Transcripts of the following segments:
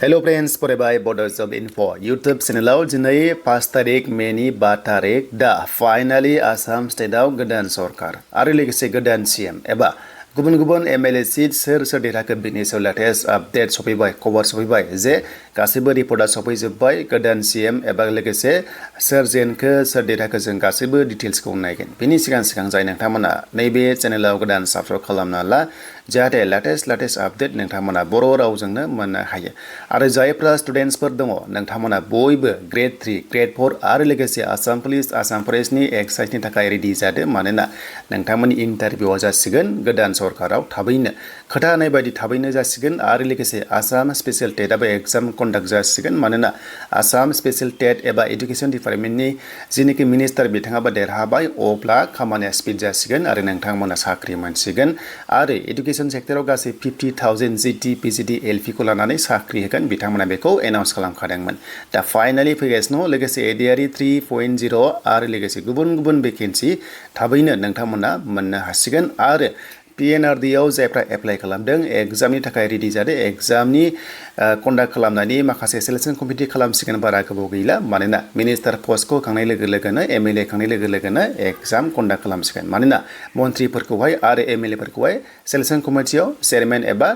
Hello friends, फरायबाय Bodo Job Info YouTube चेनेलाव दिनै 5 तारिख मेनि 5 तारिख दा फाइनाली आसाम स्टेटआव गोदान सरकार आरो लोगोसे गोदान CM एबा गुबुन गुबुन MLA सीट सोर देरहाखो बिनि सायाव लेटेस्ट आपडेट सफैबाय खबर सफैबाय जे गासैबो रिपर्टआ सफैजोब्बाय गोदान CM एबा लोगोसे सोर जेनखो सोर देरहाखो जों गासैबो डिटेल्सखौ नायगोन बिनि सिगां जाय नोंथांमोना नैबे चेनेलाव गोदान साबस्क्राइब खालामना ला जाहाथे लेटेस्ट आपडेट नोंथांमोना बर' रावजोंनो मोननो हायो आरो जायफ्रा स्टुडेन्टसफोर दङ नोंथांमोना बयबो ग्रेड 3 ग्रेड 4 आरो लोगोसे आसाम पुलिसनि एक्साइजनि थाखाय रेडि जादो मानोना नोंथांमोननि इन्टारभिउआ जासिगोन गोदान सरकाराव थाबैनो खोथा होनाय बायदि थाबैनो जासिगोन आरो लोगोसे आसाम स्पेशल टेटआबो एग्जाम कन्डाक्ट जासिगोन मानोना आसाम स्पेशल टेट एबा एडुकेशन डिपार्टमेन्टनि जिनिखि मिनिस्टार बिथाङाबो देरहाबाय अब्ला खामानिया स्पिड जासिगोन आरो नोंथांमोना साख्रि मोनसिगोन आरो एडुकेशन सेक्टराव गासै 50,000 GT PGD LP खौ लानानै साख्रि होगोन बिथांमोना बेखौ एनाउन्स खालामखादोंमोन दा फाइनाली फैगासिनो लोगोसे एडिआरइ 3.0 आरो लोगोसे गुबुन भेकेन्सि थाबैनो नोंथांमोना मोननो हासिगोन आरो PNRD आव जायफ्रा एप्लाइ खालामदों एग्जामनि थाखाय रेडि जादों एग्जामनि कन्डाक्ट खालामनायनि माखासे सिलेक्शन कमिटि खालामसिगोन बारा गोबाव गैला मानोना मिनिस्टार पस्टखौ खांनाय लोगो-लोगोनो MLA खांनाय लोगो-लोगोनो एग्जाम कन्डाक्ट खालामसिगोन मानोना मन्थ्रिफोरखौहाय आरो MLA फोरखौहाय सिलेक्शन कमिटियाव चेयारमेन एबा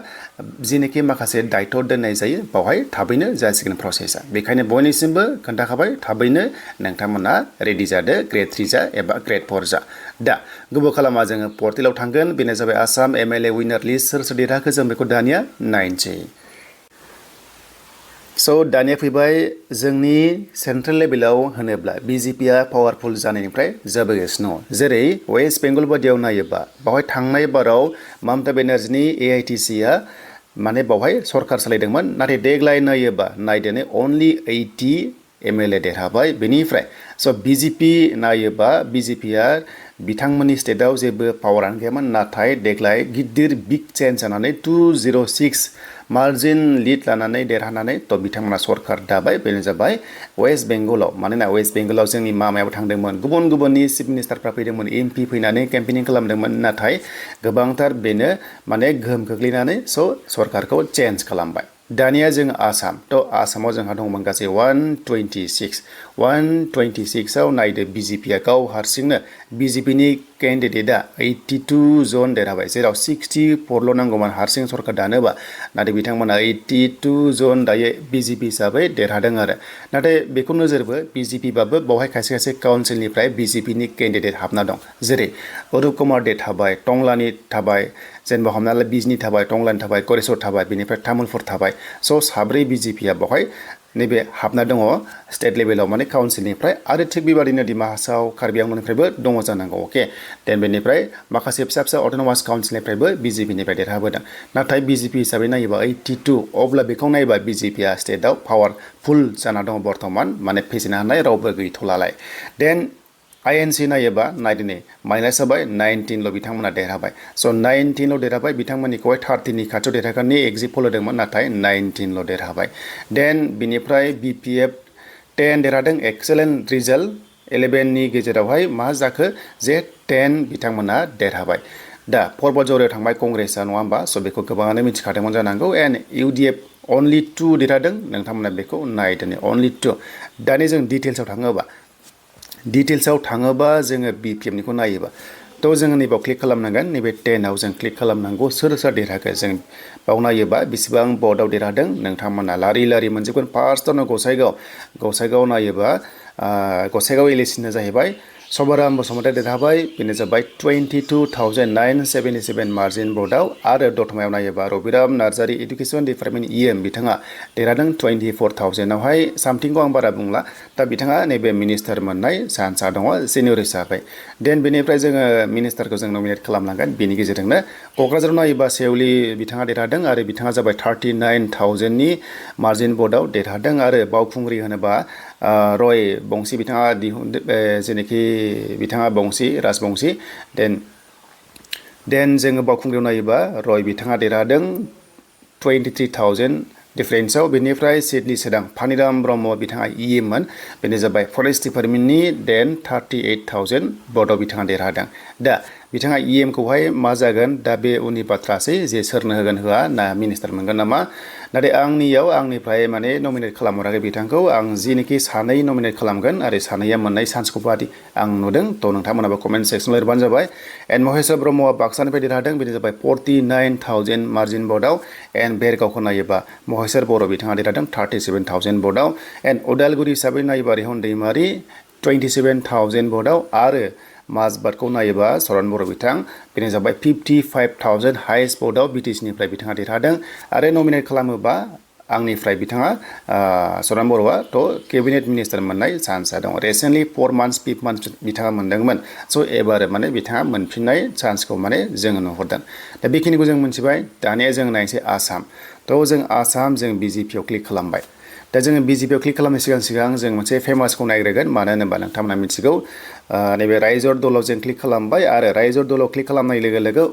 जिनिखि माखासे दायित्व दोननाय जायो बावहाय थाबैनो जासिगोन प्रसेसा बेखायनो बयनिसिमबो खोन्थाखाबाय थाबैनो नोंथांमोना रेडि जादो ग्रेड 3 जा एबा ग्रेड 4 जा दा गोबाव खालामा जोङो पर्टेलाव थांगोन बेनो जाबाय आसाम MLA विनार लिस्ट सोर देरहाखो जों बेखौ दानिया नायनोसै स' दानिया फैबाय जोंनि सेन्ट्रेल लेभेलाव होनोब्ला BJPआ पावारफुल जानायनिफ्राय जाबोगासिनो जेरै वेस्ट बेंगल बादियाव नायोबा बावहाय थांनाय बाराव ममता बेनार्जीनि AITCआ माने बावहाय सरकार सालायदोंमोन नाथाय देग्लाय नायोबा नायदोनो अनलि 80 MLA देरहाबाय बेनिफ्राय स' BJP नायोबा BJPआ बिथांमोननि स्टेटआव जेबो पावारानो गैयामोन नाथाय देग्लाय गिदिर बिग चेन्ज जानानै 206 मार्जिन लिड लानानै देरहानानै थ' बिथांमोना सरकार दाबाय बेनो जाबाय वेस्ट बेंगलाव मानोना वेस्ट बेंगलाव जोंनि मामायाबो थांदोंमोन गुबुननि चिफ मिनिस्टारफ्रा फैदोंमोन MP फैनानै केम्पेनिं खालामदोंमोन नाथाय गोबांथार बेनो माने गोहोम खोख्लैनानै स' सरकारखौ चेन्ज खालामबाय दानिया जों आसाम थ' आसामाव जोंहा दंमोन गासै 126 आव नायदो BJPआ गाव हारसिंनो BJPनि केन्डिडेटआ 82 जन देरहाबाय जेराव 64ल' नांगौमोन हारसिं सरकार दानोबा नाथाय बिथांमोना 82 जन दायो BJP हिसाबै देरहादों आरो नाथाय बेखौ नोजोरबो BJP बाबो बावहाय खायसे काउन्सिलनिफ्राय BJPनि केन्डिडेट हाबना दं जेरै अरुप कुमार दे थाबाय टंलानि थाबाय जेनेबा हमना ला बिजनि थाबाय टंलानि थाबाय करेश्वर थाबाय बेनिफ्राय तामुलपुर थाबाय स' साब्रै BJPआ बावहाय नैबे हाबना दङ स्टेट लेभेलाव माने काउन्सिलनिफ्राय आरो थिग बेबादिनो डिमा हासाव कार्बि आंलंनिफ्रायबो दङ जानांगौ अके देन बेनिफ्राय माखासे फिसा अट'नमास काउन्सिलनिफ्रायबो BJPनिफ्राय देरहाबोदों नाथाय BJP हिसाबै नायोबा 82 अब्ला बेखौ नायोबा BJPआ स्टेटआव पावारफुल जाना दङ बर्तमान माने फेजेननो हानाय रावबो गैथ'लालाय देन INC नायोबा नायदिनै माइनास जाबाय 19ल' बिथांमोना देरहाबाय स' 19ल' देरहाबाय बिथांमोननिखौहाय 30नि खाथियाव देरहागोननि एग्जिट पल होदोंमोन नाथाय 19ल' देरहाबाय देन बिनिफ्राय BPF 10 देरहादों एक्सेलेन्ट रिजाल्ट 11नि गेजेरावहाय मा जाखो जे 10 बिथांमोना देरहाबाय दा पर्बत जरायाव थांबाय कंग्रेसआ नङा होमबा स' बेखौ गोबाङानो मिथिखादोंमोन जानांगौ एन्ड UDF अनलि 2 देरहादों नोंथांमोना बेखौ नायदोनो अनलि 2 दानि जों डिटेल्सआव थाङोबा जोङो BPFनिखौ नायोबा थ' जोङो नैबाव क्लिक खालामनांगोन नैबे 10आव जों क्लिक खालामनांगौ सोर देरहाखो जों बाव नायोबा बेसेबां भटआव देरहादों नोंथांमोना लारि मोनजोबगोन फार्स्टआवनो गसाइगाव नायोबा गसाइगाव इलेक्शना जाहैबाय सबाराम बसुमतारी देरहाबाय बेनो जाबाय 22,977 मार्जिन भटआव आरो दतमायाव नायोबा Rabiram Narzary education department EM बिथाङा देरहादों 24,000आवहाय सामथिंखौ आं बारा बुंला दा बिथाङा नैबे मिनिस्टार मोननाय चान्सआ दङ सिनियर हिसाबै देन बेनिफ्राय जोङो मिनिस्टारखौ जों नमिनेट खालामनांगोन बेनि गेजेरजोंनो क'क्राझाराव नायोबा सेवलि बिथाङा देरहादों आरो बिथाङा जाबाय 39,000नि मार्जिन भटआव देरहादों आरो बावखुंग्रि होनोबा रय बंसि बिथाङा जेनेखि बिथाङा राजबंसि देन जोङो बावखुंग्रियाव नायोबा रय बिथाङा देरहादों 23,000 डिफारेन्सआव बेनिफ्राय सिडनी सोदां पानिराम ब्रह्म बिथाङा EM मोन बेनो जाबाय फरेस्ट डिपार्टमेन्टनि देन 38,000 भटआव बिथाङा देरहादों दा बिथाङा EM खौहाय मा जागोन दा बे उननि बाथ्रासै जे सोरनो होगोन होआ ना मिनिस्टार मोनगोन नामा नाथाय आंनिफ्राय माने नमिनेट खालामहराखै बिथांखौ आं जिनोखि सानै नमिनेट खालामगोन आरो सानैया मोननाय चान्सखौ बादि आं नुदों थ' नोंथांमोनाबो कमेन्ट सेक्सनाव लिरबानो जाबाय एन्ड महेश्वर ब्रह्मआ बाक्सानिफ्राय देरहादों बेनो जाबाय 49,000 मार्जिन भटआव एन्ड बेरगावखौ नायोबा महेश्वर बर' बिथाङा देरहादों 37,000 भटआव एन्ड उदालगुरि हिसाबै नायोबा रिहन दैमारि 27,000 भटआव आरो माजबाटखौ नायोबा सरन बर' बिथां बेनो जाबाय 55,000 हाइस्ट भटआव BTC-निफ्राय बिथाङा देरहादों आरो नमिनेट खालामोबा आंनिफ्राय बिथाङा सरन बर'आ थ' केबिनेट मिनिस्टार मोननाय चान्सआ दं रिसेन्टलि 4 months 5 months बिथाङा मोनदोंमोन स' एबार माने बिथाङा मोनफिननाय चान्सखौ माने जोङो नुहुरदों दा बेखिनिखौ जों मिथिबाय दानिया जों नायनोसै आसाम थ' जों आसाम जों BJP-आव क्लिक खालामबाय दा जोङो BJP-आव क्लिक खालामनाय सिगां जों मोनसे फेमासखौ नायग्रोगोन मानो होनोबा नोंथांमोना मिथिगौ नैबे रायजर दलाव जों क्लिक खालामबाय आरो रायजर दलाव क्लिक खालामनाय लोगो लोगो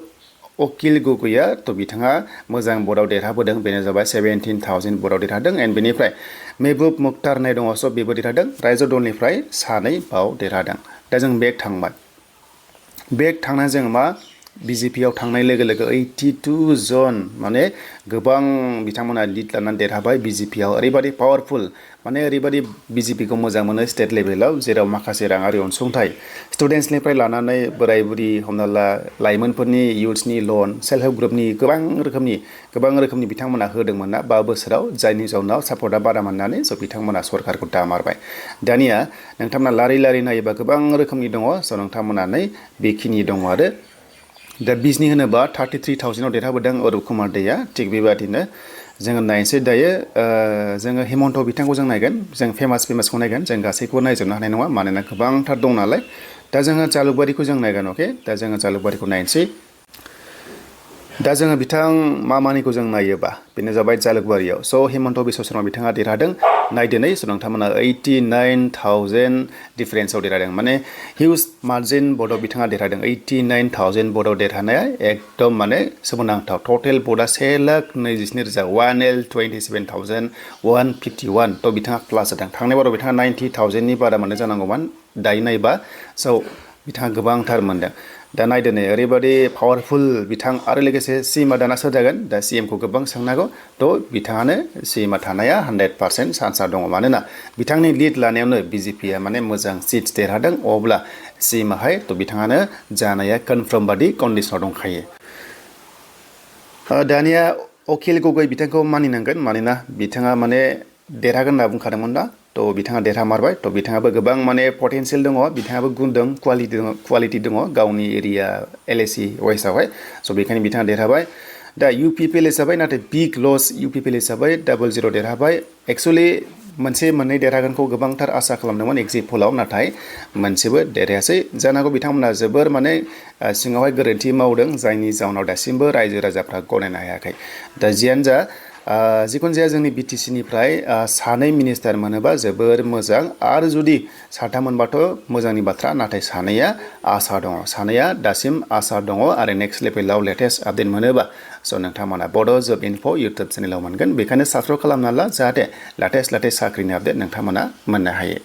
अकिल गगैया थ' बिथाङा मोजां भटआव देरहाबोदों बेनो जाबाय 17,000 भटआव देरहादों एन्ड बेनिफ्राय महबुब मुख्तार होननाय दङ स' बेबो देरहादों रायजर दलनिफ्राय सानै बाव देरहादों दा जों बेक थांबाय बेक थांनानै जों मा BJP-आव थांनाय लोगो लोगो 82 जन माने गोबां बिथांमोना लिड लानानै देरहाबाय BJP-आव ओरैबादि पावारफुल माने ओरैबादि BJP-खौ मोजां मोनो स्टेट लेभेलाव जेराव माखासे राङारि अनसुंथाइ स्टुडेन्ट्सनिफ्राय लानानै बोराय बुरि हमना ला लाइमोनफोरनि इयुथ्सनि लन सेल्फ हेल्प ग्रुपनि गोबां रोखोमनि बिथांमोना होदोंमोन ना 5 बोसोराव जायनि जाउनाव सापर्टआ बारा मोननानै स' बिथांमोना सरकारखौ दामारबाय दानिया नोंथांमोना लारि नायोबा गोबां रोखोमनि दङ स' नोंथांमोना नै बेखिनि दङ आरो दा बिजनि होनोबा 33,000 आव देरहाबोदों अरुप कुमार दैया थिग बेबादिनो जोङो नायनोसै दायो जोङो हेमन्त बिथांखौ जों नायगोन जों फेमासखौ नायगोन जों गासैखौबो नायजोबनो हानाय नङा मानोना गोबांथार दं नालाय दा जोङो जालुकबारिखौ जों नायगोन अके दा जोङो जालुकबारिखौ नायनोसै दा जोङो बिथां मानिखौ जों नायोबा बेनो जाबाय जालुकबारियाव स' हेमन्त बिश्व शर्मा बिथाङा देरहादों नायदिनै स' नोंथांमोना 89,000 डिफारेन्सआव देरहादों माने हिउज मार्जिन भटआव बिथाङा देरहादों 89,000 भटआव देरहानाया एकदम माने सोमोनांथाव टटेल भटआ 1,27,151 थ' बिथाङा प्लास जादों थांनाय बाराव बिथाङा 90,000नि बारा मोननो जानांगौमोन दायो नायबा स' बिथाङा गोबांथार मोनदों दा नायदो नै ओरैबादि पावारफुल बिथां आरो लोगोसे CMआ दाना सोर जागोन दा CMखौ गोबां सोंनांगौ थ' बिथाङानो CMआ थानाया 100% चान्सआ दङ मानोना बिथांनि लिड लानायावनो BJP-आ माने मोजां सिट्स देरहादों अब्ला CMआहाय थ' बिथाङानो जानाया कनफार्म बादि कन्डिसनाव दंखायो दानिया अखिल गगৈ बिथांखौ मानिनांगोन मानोना बिथाङा माने देरहागोन होनना बुंखादोंमोन दा थ' बिथाङा देरहामारबाय थ' बिथाङाबो गोबां माने पटेनसियेल दङ बिथाङाबो गुन दं क्वालिटि दङ गावनि एरिया LAC वेस्टआवहाय स' बेखायनो बिथाङा देरहाबाय दा UPPL हिसाबै नाथाय बिग लस UPPL हिसाबै 0-0 देरहाबाय एक्सुवेलि मोननै देरहागोनखौ गोबांथार आसा खालामदोंमोन एक्जिट पलाव नाथाय मोनसेबो देरहायासै जानांगौ बिथांमोना जोबोर माने सिङावहाय गोरोन्थि मावदों जायनि जाउनाव दासिमबो रायजो राजाफ्रा गनायनो हायाखै दा जियानो जा जिखुनु जाया जोंनि BTC-निफ्राय सानै मिनिस्टार मोनोबा जोबोर मोजां आरो जुदि साथाम मोनबाथ' मोजांनि बाथ्रा नाथाय सानैया दासिम आसा दङ आरो नेक्स्ट लेभेलाव लेटेस्ट आपडेट मोनोबा स' नोंथांमोना बड' जब इनफो इउटुब चेनेलाव मोनगोन बेखायनो साबस्क्राइब खालामना ला जाहाथे लेटेस्ट साख्रिनि आपडेट नोंथांमोना मोननो हायो